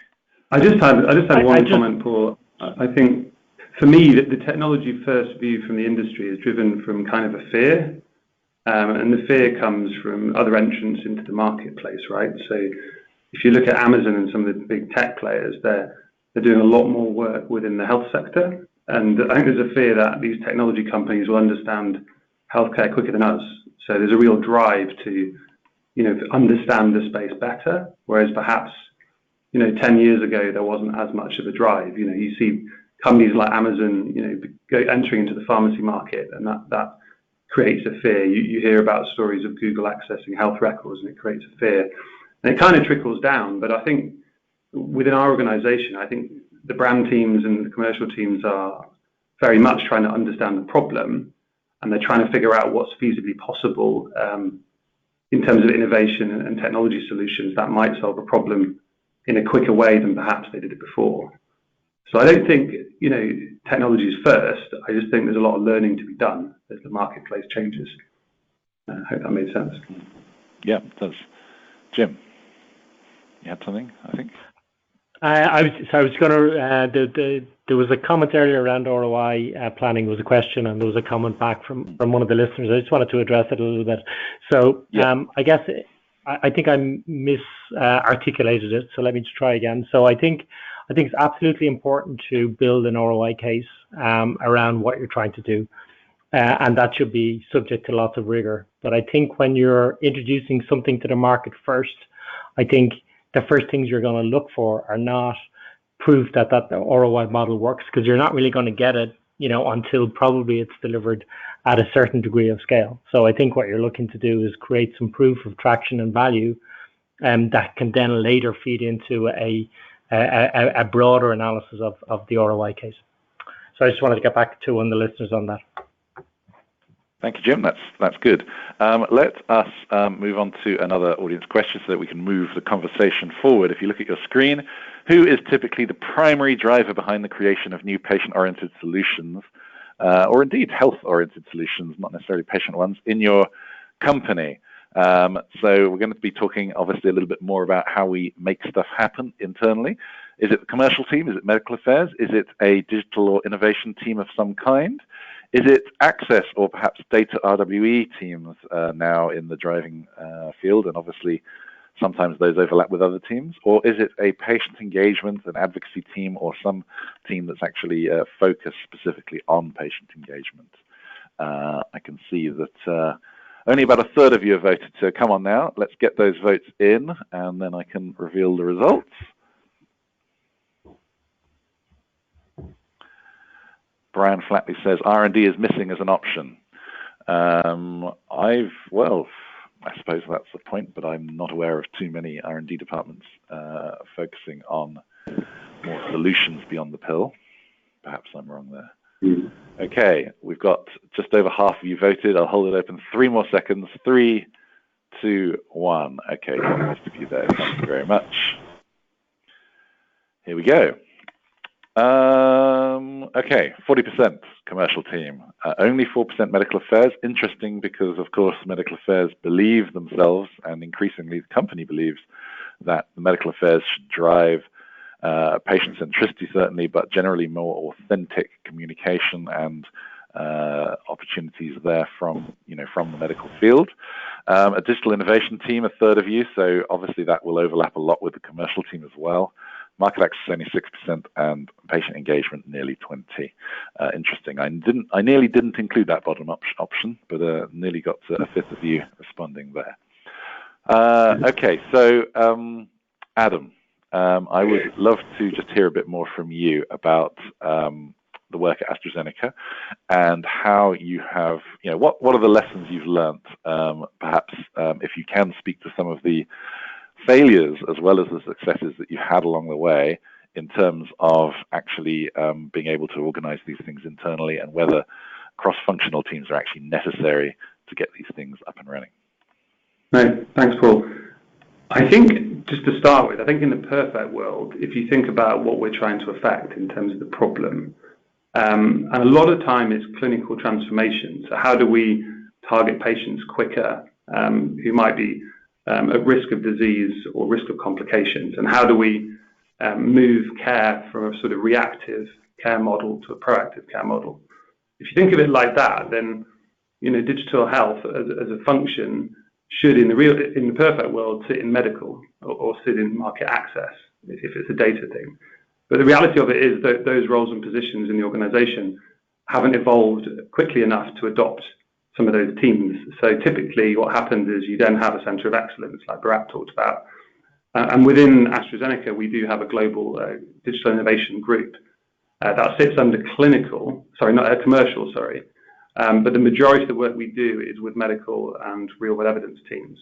I just had one comment, Paul. I think, for me, that the technology first view from the industry is driven from kind of a fear, and the fear comes from other entrants into the marketplace, right? So if you look at Amazon and some of the big tech players, they're doing a lot more work within the health sector, and I think there's a fear that these technology companies will understand healthcare quicker than us. So there's a real drive to, understand the space better, whereas perhaps, 10 years ago, there wasn't as much of a drive. You see companies like Amazon, entering into the pharmacy market, and that creates a fear. You hear about stories of Google accessing health records, and it creates a fear. And it kind of trickles down, but I think within our organization, I think the brand teams and the commercial teams are very much trying to understand the problem, and they're trying to figure out what's feasibly possible in terms of innovation and technology solutions that might solve a problem in a quicker way than perhaps they did it before. So I don't think, technology is first. I just think there's a lot of learning to be done as the marketplace changes. I hope that made sense. Yeah, it does. Jim, you had something, I think? I was going to. There was a comment earlier around ROI planning. Was a question, and there was a comment back from one of the listeners. I just wanted to address it a little bit. So I guess I think I misarticulated it. So let me just try again. So I think it's absolutely important to build an ROI case around what you're trying to do, and that should be subject to lots of rigor. But I think when you're introducing something to the market first, I think the first things you're going to look for are not proof that the ROI model works, because you're not really going to get it, until probably it's delivered at a certain degree of scale. So I think what you're looking to do is create some proof of traction and value, that can then later feed into a broader analysis of the ROI case. So I just wanted to get back to one of the listeners on that. Thank you, Jim. That's good. Let us move on to another audience question so that we can move the conversation forward. If you look at your screen, who is typically the primary driver behind the creation of new patient-oriented solutions, or indeed health-oriented solutions, not necessarily patient ones, in your company? So we're going to be talking, obviously, a little bit more about how we make stuff happen internally. Is it the commercial team? Is it medical affairs? Is it a digital or innovation team of some kind? Is it access or perhaps data RWE teams now in the driving field? And obviously, sometimes those overlap with other teams. Or is it a patient engagement, an advocacy team, or some team that's actually focused specifically on patient engagement? I can see that only about a third of you have voted. So come on now, let's get those votes in, and then I can reveal the results. Brian Flatley says R&D is missing as an option. Well, I suppose that's the point, but I'm not aware of too many R&D departments focusing on more solutions beyond the pill. Perhaps I'm wrong there. Okay, we've got just over half of you voted. I'll hold it open 3 more seconds. 3, 2, 1. Okay, most of you there. Thank you very much. Here we go. Okay, 40% commercial team, only 4% medical affairs. Interesting because, of course, medical affairs believe themselves, and increasingly the company believes, that the medical affairs should drive patient-centricity, certainly, but generally more authentic communication and opportunities there from the medical field. A digital innovation team, a third of you, so obviously that will overlap a lot with the commercial team as well. Market access only 6%, and patient engagement nearly 20%. Interesting. I nearly didn't include that bottom option, but nearly got a fifth of you responding there. Okay, so Adam, I would love to just hear a bit more from you about the work at AstraZeneca and how you have, what are the lessons you've learnt? Perhaps if you can speak to some of the failures as well as the successes that you had along the way in terms of actually being able to organize these things internally, and whether cross-functional teams are actually necessary to get these things up and running. No, thanks, Paul. I think, just to start with, I think in the perfect world, if you think about what we're trying to affect in terms of the problem, and a lot of time it's clinical transformation. So how do we target patients quicker who might be at risk of disease or risk of complications, and how do we move care from a sort of reactive care model to a proactive care model? If you think of it like that, then digital health as a function should, in the perfect world, sit in medical or sit in market access if it's a data thing. But the reality of it is that those roles and positions in the organisation haven't evolved quickly enough to adopt some of those teams. So typically what happens is you then have a centre of excellence, like Bharat talked about. And within AstraZeneca, we do have a global digital innovation group that sits under commercial, but the majority of the work we do is with medical and real-world evidence teams.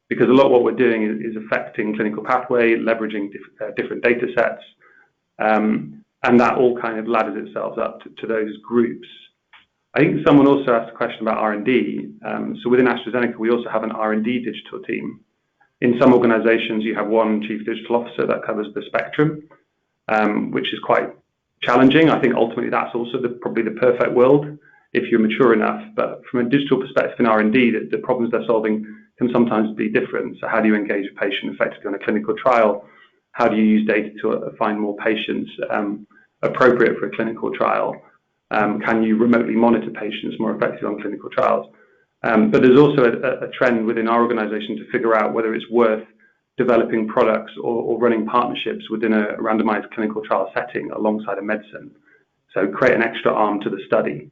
Because a lot of what we're doing is affecting clinical pathway, leveraging different data sets, and that all kind of ladders itself up to those groups. I think someone also asked a question about R&D. So within AstraZeneca, we also have an R&D digital team. In some organizations, you have one chief digital officer that covers the spectrum, which is quite challenging. I think ultimately that's also probably the perfect world if you're mature enough. But from a digital perspective in R&D, the problems they're solving can sometimes be different. So how do you engage a patient effectively on a clinical trial? How do you use data to find more patients appropriate for a clinical trial? Can you remotely monitor patients more effectively on clinical trials? But there's also a trend within our organization to figure out whether it's worth developing products or running partnerships within a randomized clinical trial setting alongside a medicine. So create an extra arm to the study.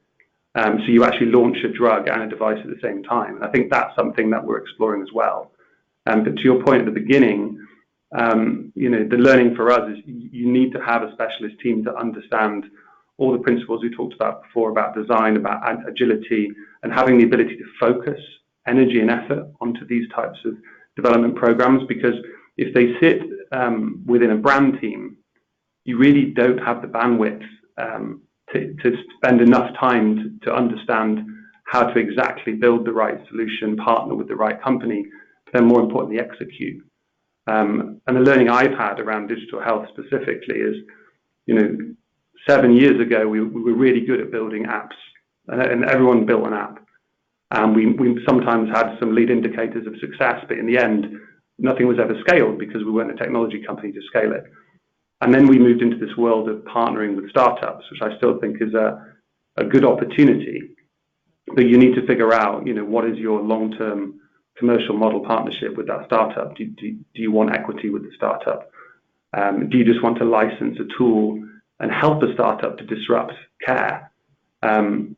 So you actually launch a drug and a device at the same time. And I think that's something that we're exploring as well. But to your point at the beginning, the learning for us is you need to have a specialist team to understand all the principles we talked about before, about design, about agility, and having the ability to focus energy and effort onto these types of development programs. Because if they sit within a brand team, you really don't have the bandwidth to spend enough time to understand how to exactly build the right solution, partner with the right company, but then more importantly, execute. And the learning I've had around digital health specifically is, 7 years ago, we were really good at building apps, and everyone built an app. And we sometimes had some lead indicators of success, but in the end, nothing was ever scaled because we weren't a technology company to scale it. And then we moved into this world of partnering with startups, which I still think is a good opportunity. But you need to figure out, what is your long-term commercial model partnership with that startup? Do you want equity with the startup? Do you just want to license a tool and help the startup to disrupt care? And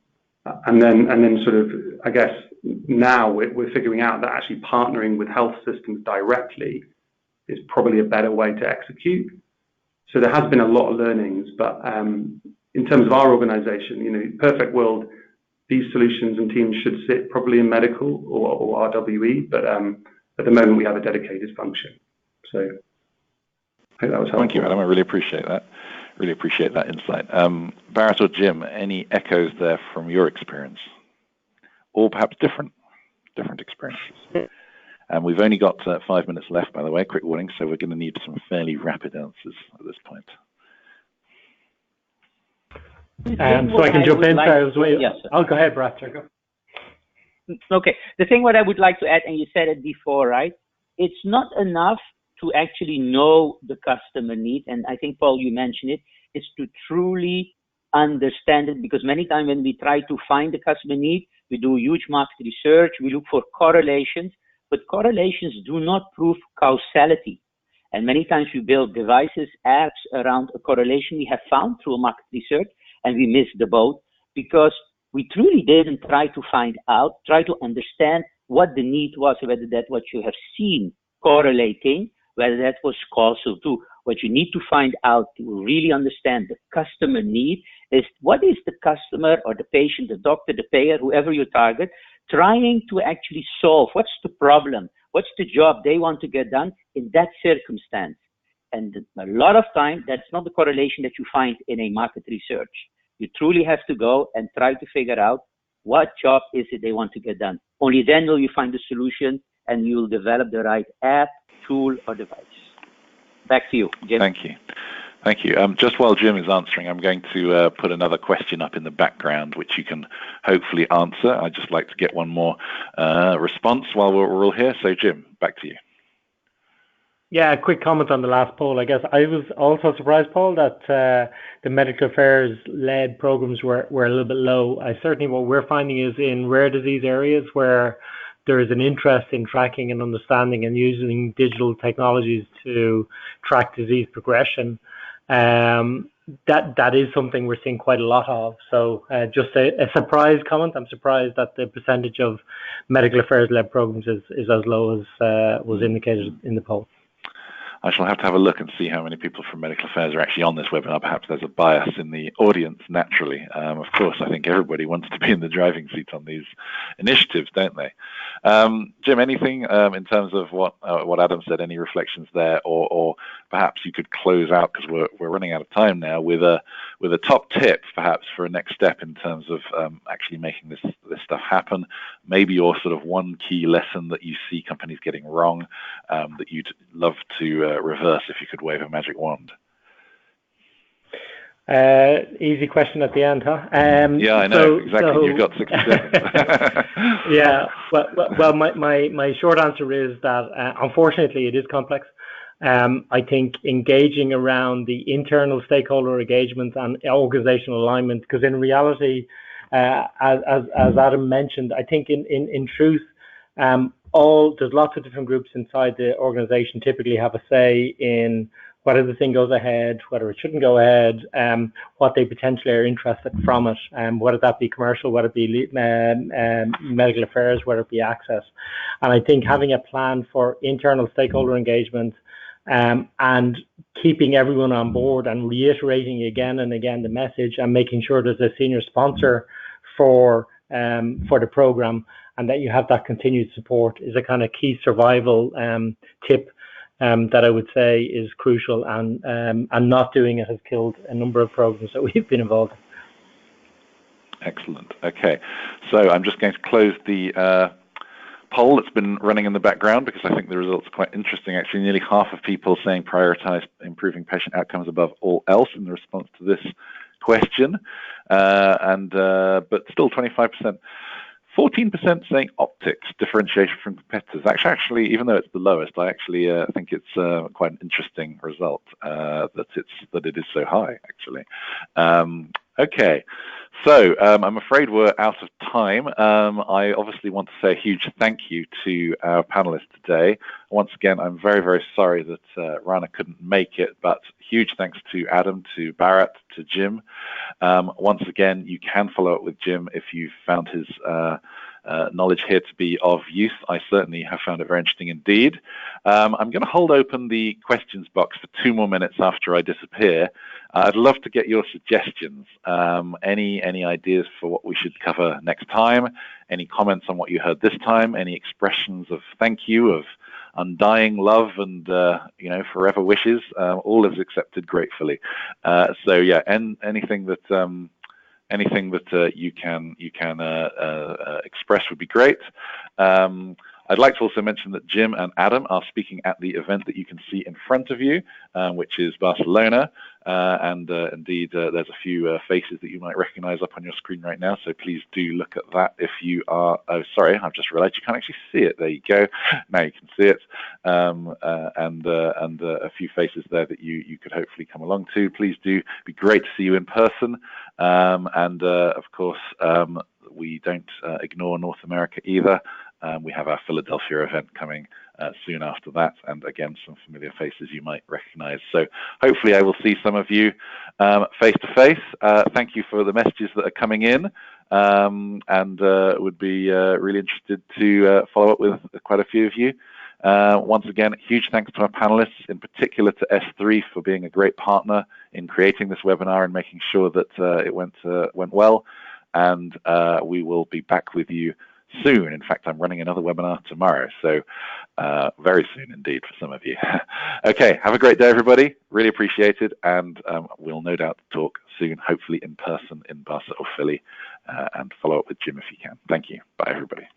then sort of, I guess, now we're figuring out that actually partnering with health systems directly is probably a better way to execute. So there has been a lot of learnings, but in terms of our organization, perfect world, these solutions and teams should sit probably in medical or RWE, but at the moment we have a dedicated function. So I hope that was helpful. Thank you, Adam. I really appreciate that. Really appreciate that insight. Barrett or Jim, any echoes there from your experience? Or perhaps different experiences? And we've only got 5 minutes left, by the way, quick warning, so we're going to need some fairly rapid answers at this point. So I can jump in. Yes, I'll go ahead, Brad. Go. Okay. The thing what I would like to add, and you said it before, right? It's not enough to actually know the customer need, and I think, Paul, you mentioned it, is to truly understand it, because many times when we try to find the customer need, we do huge market research, we look for correlations, but correlations do not prove causality. And many times we build devices, apps around a correlation we have found through a market research, and we missed the boat because we truly didn't try to find out, try to understand what the need was, whether that what you have seen correlating, whether that was causal too. What you need to find out to really understand the customer need is what is the customer or the patient, the doctor, the payer, whoever you target, trying to actually solve. What's the problem? What's the job they want to get done in that circumstance? And a lot of time, that's not the correlation that you find in a market research. You truly have to go and try to figure out what job is it they want to get done. Only then will you find the solution and you'll develop the right app, tool, or device. Back to you, Jim. Thank you. Thank you. Just while Jim is answering, I'm going to put another question up in the background, which you can hopefully answer. I'd just like to get one more response while we're all here. So, Jim, back to you. Yeah, a quick comment on the last poll. I guess I was also surprised, Paul, that the medical affairs-led programs were a little bit low. Certainly what we're finding is in rare disease areas where there is an interest in tracking and understanding and using digital technologies to track disease progression, that is something we're seeing quite a lot of. So just a surprise comment. I'm surprised that the percentage of medical affairs-led programs is as low as was indicated in the poll. I shall have to have a look and see how many people from medical affairs are actually on this webinar. Perhaps there's a bias in the audience naturally. Of course, I think everybody wants to be in the driving seat on these initiatives, don't they? Jim, anything in terms of what Adam said, any reflections there, or perhaps you could close out, because we're running out of time now, with a top tip perhaps for a next step in terms of actually making this stuff happen, maybe your sort of one key lesson that you see companies getting wrong that you'd love to reverse if you could wave a magic wand. Easy question at the end, huh? Yeah, I know, exactly. You've got 60 seconds. Yeah, well, my short answer is that unfortunately it is complex. I think engaging around the internal stakeholder engagement and organizational alignment, because in reality, as Adam mentioned, I think in truth, there's lots of different groups inside the organization typically have a say in whether the thing goes ahead, whether it shouldn't go ahead, what they potentially are interested from it, whether that be commercial, whether it be medical affairs, whether it be access. And I think having a plan for internal stakeholder engagement and keeping everyone on board and reiterating again and again the message and making sure there's a senior sponsor for the program and that you have that continued support is a kind of key survival tip that I would say is crucial, and not doing it has killed a number of programs that we've been involved in. Excellent. Okay, so I'm just going to close the poll that's been running in the background because I think the results are quite interesting. Actually, nearly half of people saying prioritize improving patient outcomes above all else in the response to this question, but still 25% 14% saying optics, differentiation from competitors. Actually, even though it's the lowest, I actually think it's quite an interesting result that it is so high, actually. Okay, so I'm afraid we're out of time. I obviously want to say a huge thank you to our panelists today. Once again, I'm very, very sorry that Rana couldn't make it, but huge thanks to Adam, to Bharat, to Jim. Once again, you can follow up with Jim if you found his knowledge here to be of use. I certainly have found it very interesting indeed. I'm going to hold open the questions box for 2 more minutes after I disappear. I'd love to get your suggestions. Any ideas for what we should cover next time? Any comments on what you heard this time? Any expressions of thank you, of undying love and forever wishes? All is accepted gratefully. So yeah, and anything that you can express would be great. I'd like to also mention that Jim and Adam are speaking at the event that you can see in front of you, which is Barcelona. Indeed, there's a few faces that you might recognize up on your screen right now, so please do look at that if you are... Oh, sorry, I've just realized you can't actually see it. There you go. Now you can see it. And a few faces there that you could hopefully come along to. Please do. It'd be great to see you in person. Of course, we don't ignore North America either. We have our Philadelphia event coming soon after that, and again, some familiar faces you might recognize. So hopefully I will see some of you face to face. Thank you for the messages that are coming in, and would be really interested to follow up with quite a few of you. Once again, huge thanks to our panelists, in particular to S3 for being a great partner in creating this webinar and making sure that it went well. And we will be back with you soon. In fact, I'm running another webinar tomorrow, so very soon indeed for some of you. Okay, have a great day, everybody. Really appreciate it, and we'll no doubt talk soon, hopefully in person in Barcelona or Philly, and follow up with Jim if you can. Thank you. Bye, everybody.